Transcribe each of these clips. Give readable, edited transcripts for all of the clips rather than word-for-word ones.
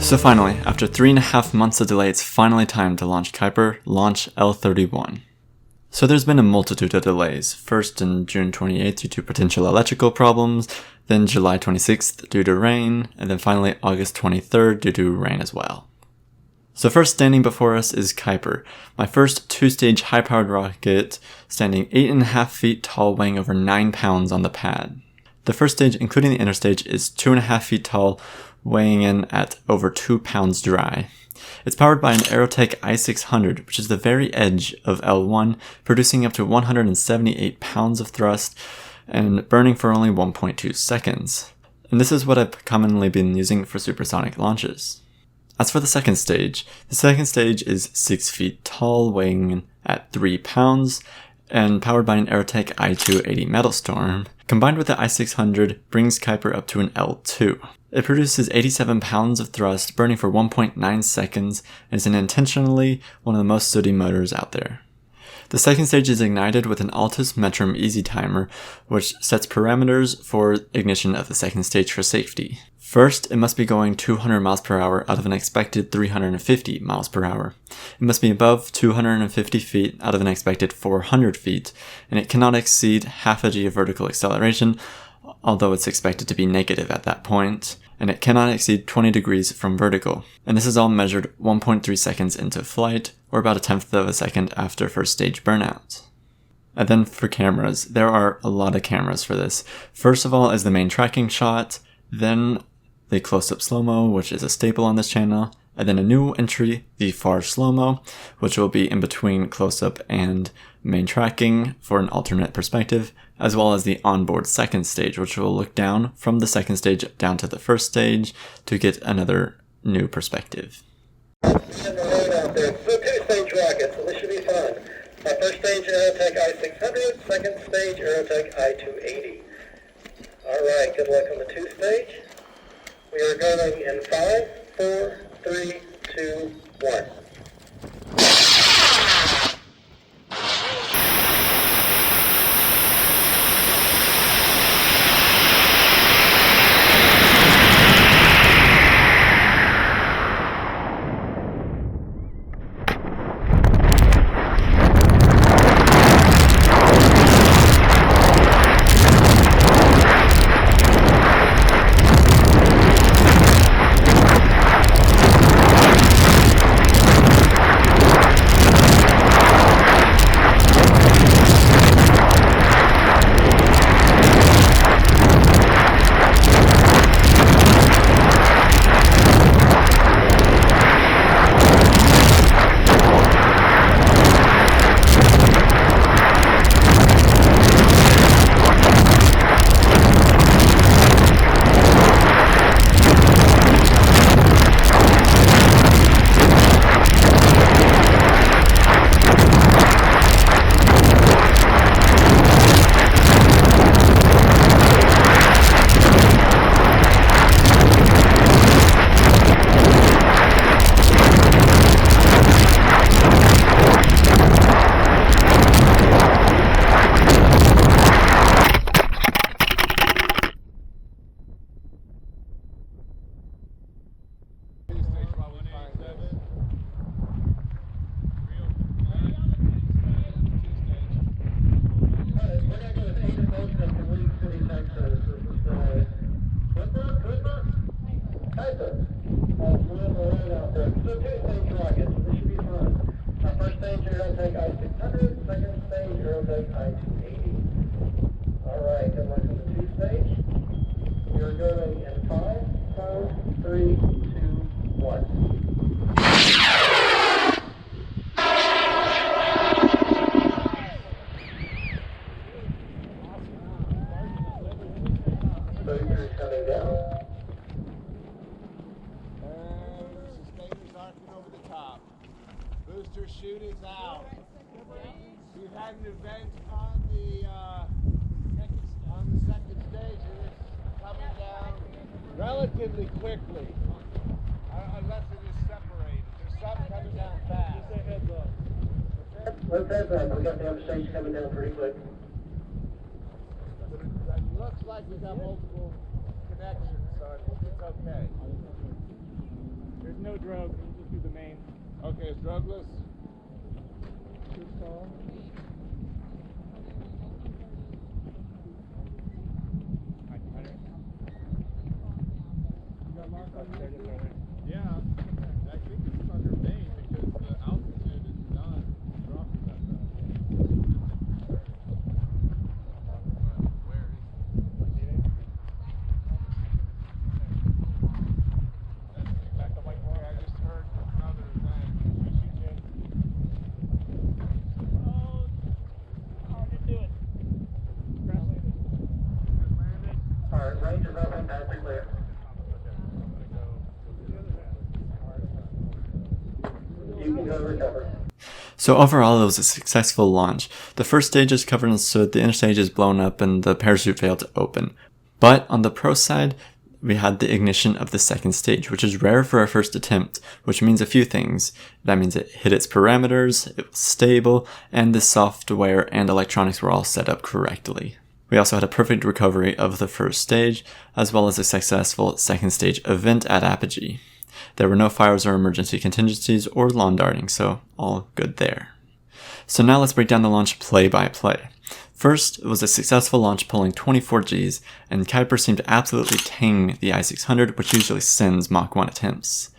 So finally, after 3.5 months of delay, it's finally time to launch Kuiper Launch L31. So there's been a multitude of delays, first in June 28th due to potential electrical problems, then July 26th due to rain, and then finally August 23rd due to rain as well. So first standing before us is Kuiper, my first two-stage high-powered rocket, standing 8.5 feet tall, weighing over 9 pounds on the pad. The first stage, including the inner stage, is 2.5 feet tall, weighing in at over 2 pounds dry. It's powered by an Aerotech i600, which is the very edge of L1, producing up to 178 pounds of thrust and burning for only 1.2 seconds. And this is what I've commonly been using for supersonic launches. As for the second stage is 6 feet tall, weighing in at 3 pounds, and powered by an Aerotech i280 Metal Storm. Combined with the i600 brings Kuiper up to an L2. It produces 87 pounds of thrust, burning for 1.9 seconds, and is intentionally one of the most sooty motors out there. The second stage is ignited with an Altus Metrum Easy Timer, which sets parameters for ignition of the second stage for safety. First, it must be going 200 miles per hour out of an expected 350 miles per hour. It must be above 250 feet out of an expected 400 feet, and it cannot exceed half a g of vertical acceleration, although it's expected to be negative at that point, and it cannot exceed 20 degrees from vertical. And this is all measured 1.3 seconds into flight, or about 1/10 of a second after first stage burnout. And then for cameras, there are a lot of cameras for this. First of all is the main tracking shot, then the close-up slow-mo, which is a staple on this channel, and then a new entry, the far slow-mo, which will be in between close-up and main tracking for an alternate perspective, as well as the onboard second stage, which will look down from the second stage down to the first stage to get another new perspective. So two-stage rocket, so this should be fun. First stage Aerotech i600, second stage Aerotech i280. Alright, good luck on the two-stage. We are going in 5, 4, 3, 2, 1. First stage Aerotech i600, second stage Aerotech i280. Alright, good luck on the two-stage. We are going in 5, 4, 3, 2, 1. Booster coming down. Sustainers arcing over the top. Booster chute is out. We've had an event on the second stage, and it's coming down relatively quickly, unless it is separated. There's some coming down fast. Just a heads up. Let's heads up. We got the other stage coming down pretty quick. It looks like we got multiple connections, so I think it's okay. no drogue. It'll just be the main. Okay, it's drugless. Too tall. You got locked on there? Yeah, I think it's under main because the altitude is not dropping that fast. Where is it? Back the white wall. I just heard another thing. Oh, hard to do it. Crash landed. Alright, range is open, pass it clear. You can go recover. So overall, it was a successful launch. The first stage is covered in soot, the inner stage is blown up, and the parachute failed to open. But on the pro side, we had the ignition of the second stage, which is rare for our first attempt, which means a few things. That means it hit its parameters, it was stable, and the software and electronics were all set up correctly. We also had a perfect recovery of the first stage, as well as a successful second stage event at apogee. There were no fires or emergency contingencies or lawn darting, so all good there. So now let's break down the launch play by play. First, it was a successful launch pulling 24 Gs, and Kuiper seemed to absolutely tang the i600, which usually sends Mach 1 attempts.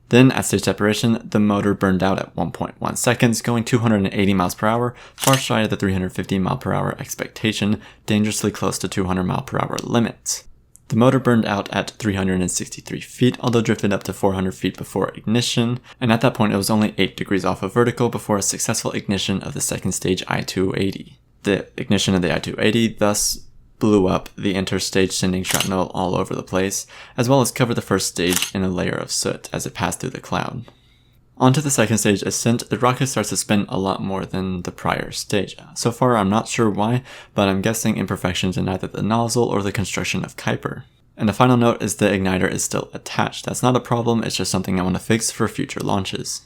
Then, at stage separation, the motor burned out at 1.1 seconds, going 280 miles per hour, far shy of the 350 mile per hour expectation, dangerously close to 200 mile per hour limit. The motor burned out at 363 feet, although drifted up to 400 feet before ignition, and at that point it was only 8 degrees off of vertical before a successful ignition of the second stage I-280. The ignition of the I-280 thus blew up the interstage, sending shrapnel all over the place, as well as covered the first stage in a layer of soot as it passed through the cloud. Onto the second stage ascent, the rocket starts to spin a lot more than the prior stage. So far I'm not sure why, but I'm guessing imperfections in either the nozzle or the construction of Kuiper. And the final note is the igniter is still attached. That's not a problem, it's just something I want to fix for future launches.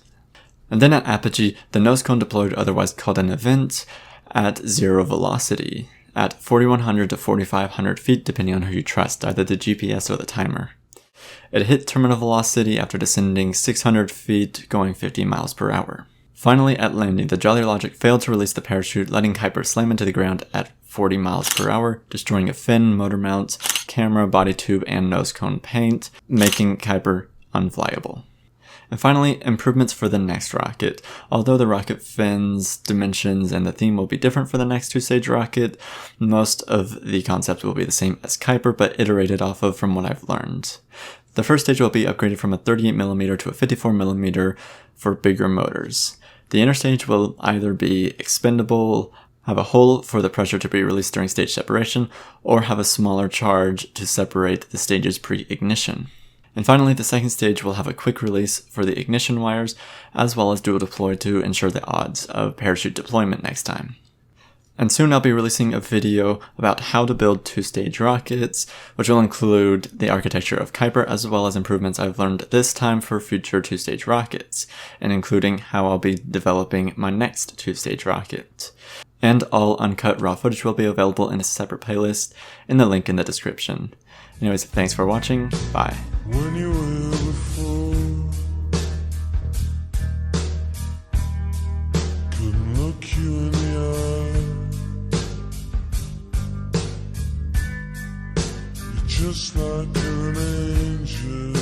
And then at apogee, the nose cone deployed, otherwise called an event, at zero velocity, at 4,100 to 4,500 feet depending on who you trust, either the GPS or the timer. It hit terminal velocity after descending 600 feet, going 50 miles per hour. Finally, at landing, the Jolly Logic failed to release the parachute, letting Kuiper slam into the ground at 40 miles per hour, destroying a fin, motor mount, camera, body tube, and nose cone paint, making Kuiper unflyable. And finally, improvements for the next rocket. Although the rocket fins, dimensions, and the theme will be different for the next two-stage rocket, most of the concepts will be the same as Kuiper, but iterated off of from what I've learned. The first stage will be upgraded from a 38mm to a 54mm for bigger motors. The inner stage will either be expendable, have a hole for the pressure to be released during stage separation, or have a smaller charge to separate the stages pre-ignition. And finally, the second stage will have a quick release for the ignition wires, as well as dual deploy to ensure the odds of parachute deployment next time. And soon I'll be releasing a video about how to build two-stage rockets, which will include the architecture of Kuiper as well as improvements I've learned this time for future two-stage rockets, and including how I'll be developing my next two-stage rocket. And all uncut raw footage will be available in a separate playlist in the link in the description. Anyways, thanks for watching, bye. When you were before, couldn't look you in the eye. You're just like an angel.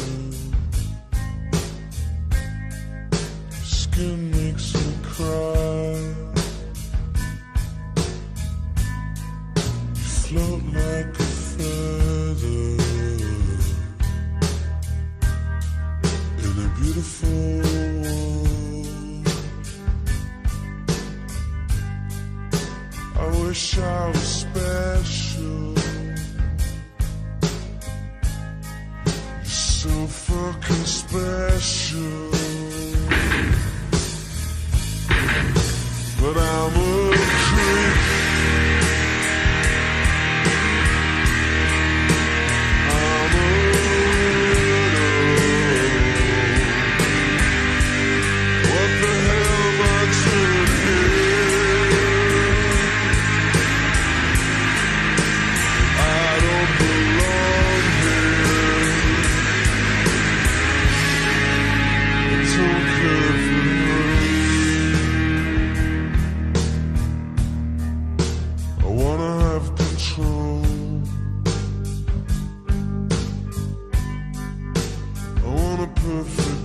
Your skin makes me cry. You float like a feather in a beautiful world. I wish I was special. You're so fucking special. But I'm a creep. perfect